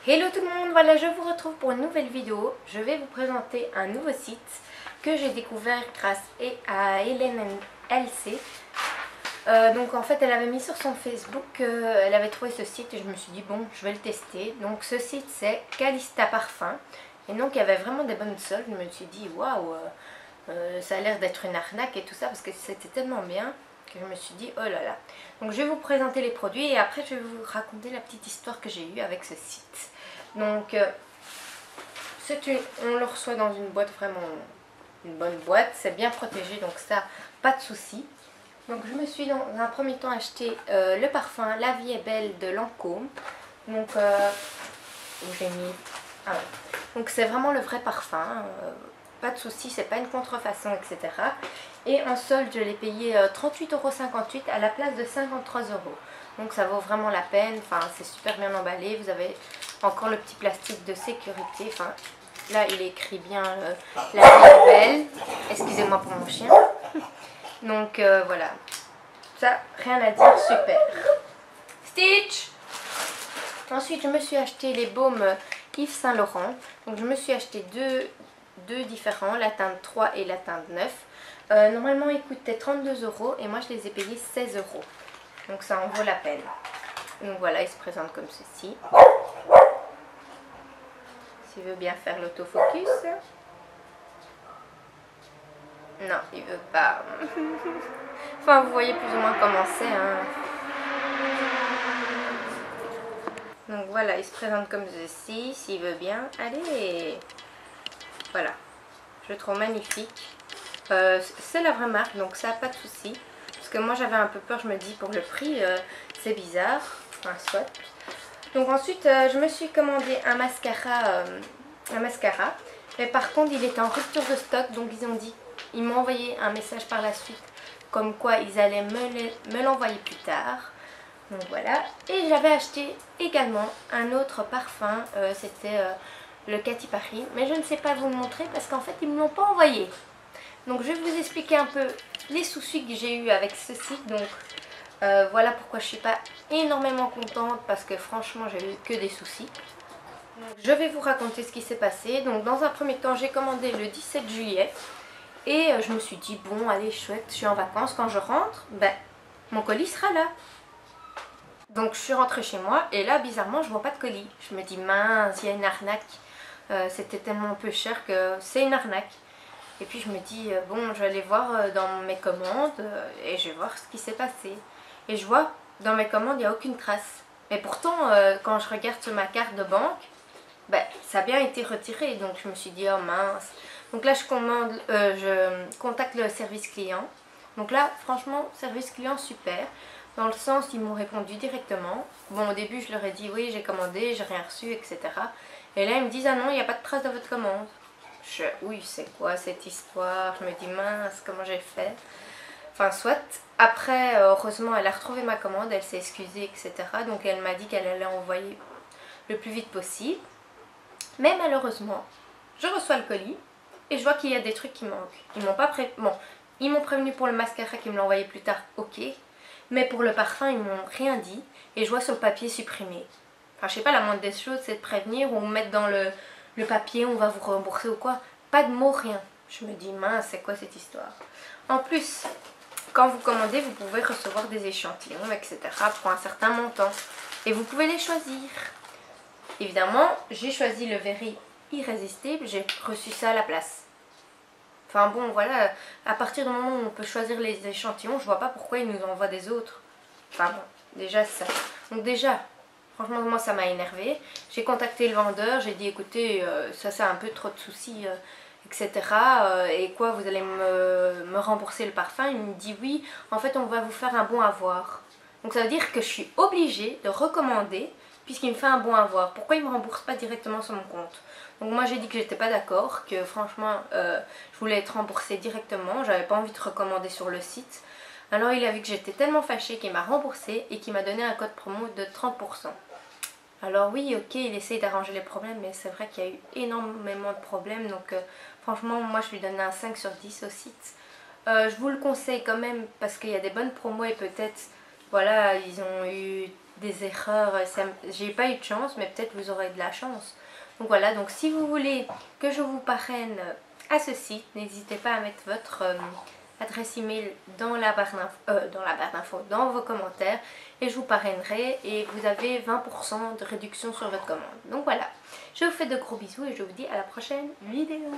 Hello tout le monde, voilà je vous retrouve pour une nouvelle vidéo. Je vais vous présenter un nouveau site que j'ai découvert grâce à Hélène LC. Donc en fait elle avait mis sur son Facebook qu'elle avait trouvé ce site et je me suis dit bon je vais le tester. Donc ce site c'est Calista Parfum et donc il y avait vraiment des bonnes soldes. Je me suis dit waouh, ça a l'air d'être une arnaque et tout ça parce que c'était tellement bien que je me suis dit oh là là. Donc je vais vous présenter les produits et après je vais vous raconter la petite histoire que j'ai eue avec ce site. Donc on le reçoit dans une boîte, vraiment une bonne boîte, c'est bien protégé donc ça pas de souci. Donc je me suis dans un premier temps acheté le parfum La Vie est Belle de Lancôme. Donc où j'ai mis donc c'est vraiment le vrai parfum, pas de souci, c'est pas une contrefaçon etc. Et en solde je l'ai payé 38,58 € à la place de 53 €. Donc ça vaut vraiment la peine, enfin c'est super bien emballé, vous avez encore le petit plastique de sécurité, enfin là il est écrit bien La Vie est Belle, excusez-moi pour mon chien. Donc voilà, ça rien à dire, super. Stitch. Ensuite je me suis acheté les baumes Yves Saint Laurent, donc je me suis acheté deux différents, la teinte 3 et la teinte 9. Normalement ils coûtaient 32 € et moi je les ai payés 16 €. Donc ça en vaut la peine. Donc voilà, il se présente comme ceci. S'il veut bien faire l'autofocus. Non, il veut pas. Enfin, vous voyez plus ou moins comment c'est. Hein. Donc voilà, il se présente comme ceci. S'il veut bien. Allez. Voilà. Je le trouve magnifique. C'est la vraie marque, donc ça, pas de souci. Parce que moi, j'avais un peu peur. Je me dis, pour le prix, c'est bizarre. Enfin, soit. Donc ensuite, je me suis commandé un mascara. Mais par contre, il était en rupture de stock. Donc ils m'ont envoyé un message par la suite. Comme quoi, ils allaient me l'envoyer plus tard. Donc voilà. Et j'avais acheté également un autre parfum. C'était le Katy Perry. Mais je ne sais pas vous le montrer parce qu'en fait, ils ne me l'ont pas envoyé. Donc je vais vous expliquer un peu les soucis que j'ai eu avec ce site. Donc voilà pourquoi je ne suis pas énormément contente parce que franchement j'ai eu que des soucis. Donc, je vais vous raconter ce qui s'est passé. Donc dans un premier temps j'ai commandé le 17 juillet et je me suis dit bon allez chouette, je suis en vacances, quand je rentre, ben mon colis sera là. Donc je suis rentrée chez moi et là bizarrement je vois pas de colis. Je me dis mince, il y a une arnaque. C'était tellement peu cher que c'est une arnaque. Et puis je me dis, bon, je vais aller voir dans mes commandes et je vais voir ce qui s'est passé. Et je vois, dans mes commandes, il n'y a aucune trace. Mais pourtant, quand je regarde sur ma carte de banque, ben, ça a bien été retiré. Donc je me suis dit, oh mince. Donc là, je contacte le service client. Donc là, franchement, service client super. Dans le sens, ils m'ont répondu directement. Bon, au début, je leur ai dit, oui, j'ai commandé, j'ai rien reçu, etc. Et là, ils me disent, ah non, il n'y a pas de trace de votre commande. Oui, c'est quoi cette histoire? Je me dis mince, comment j'ai fait? Enfin, soit. Après, heureusement, elle a retrouvé ma commande, elle s'est excusée, etc. Donc, elle m'a dit qu'elle allait envoyer le plus vite possible. Mais malheureusement, je reçois le colis et je vois qu'il y a des trucs qui manquent. Ils m'ont pas bon, ils m'ont prévenu pour le mascara qu'ils me l'ont envoyé plus tard, ok. Mais pour le parfum, ils m'ont rien dit et je vois sur le papier supprimé. Enfin, je sais pas, la moindre des choses, c'est de prévenir ou mettre dans le papier, on va vous rembourser ou quoi. Pas de mots, rien. Je me dis, mince, c'est quoi cette histoire? En plus, quand vous commandez, vous pouvez recevoir des échantillons, etc. pour un certain montant. Et vous pouvez les choisir. Évidemment, j'ai choisi le Very Irrésistible, j'ai reçu ça à la place. Enfin bon, voilà, à partir du moment où on peut choisir les échantillons, je vois pas pourquoi ils nous envoient des autres. Enfin bon, déjà ça. Donc déjà, franchement, moi, ça m'a énervé. J'ai contacté le vendeur, j'ai dit, écoutez, ça c'est un peu trop de soucis, etc. Et quoi, vous allez me rembourser le parfum? Il me dit, oui, en fait, on va vous faire un bon à voir. Donc ça veut dire que je suis obligée de recommander, puisqu'il me fait un bon à voir. Pourquoi il ne me rembourse pas directement sur mon compte? Donc moi, j'ai dit que j'étais pas d'accord, que franchement, je voulais être remboursée directement. J'avais pas envie de recommander sur le site. Alors il a vu que j'étais tellement fâchée qu'il m'a remboursé et qu'il m'a donné un code promo de 30%. Alors oui, ok, il essaye d'arranger les problèmes, mais c'est vrai qu'il y a eu énormément de problèmes. Donc franchement, moi je lui donne un 5 sur 10 au site. Je vous le conseille quand même parce qu'il y a des bonnes promos et peut-être, voilà, ils ont eu des erreurs, j'ai pas eu de chance, mais peut-être vous aurez de la chance. Donc voilà, donc si vous voulez que je vous parraine à ce site, n'hésitez pas à mettre votre adresse email dans la barre d'infos, dans vos commentaires, et je vous parrainerai et vous avez 20% de réduction sur votre commande. Donc voilà, je vous fais de gros bisous et je vous dis à la prochaine vidéo.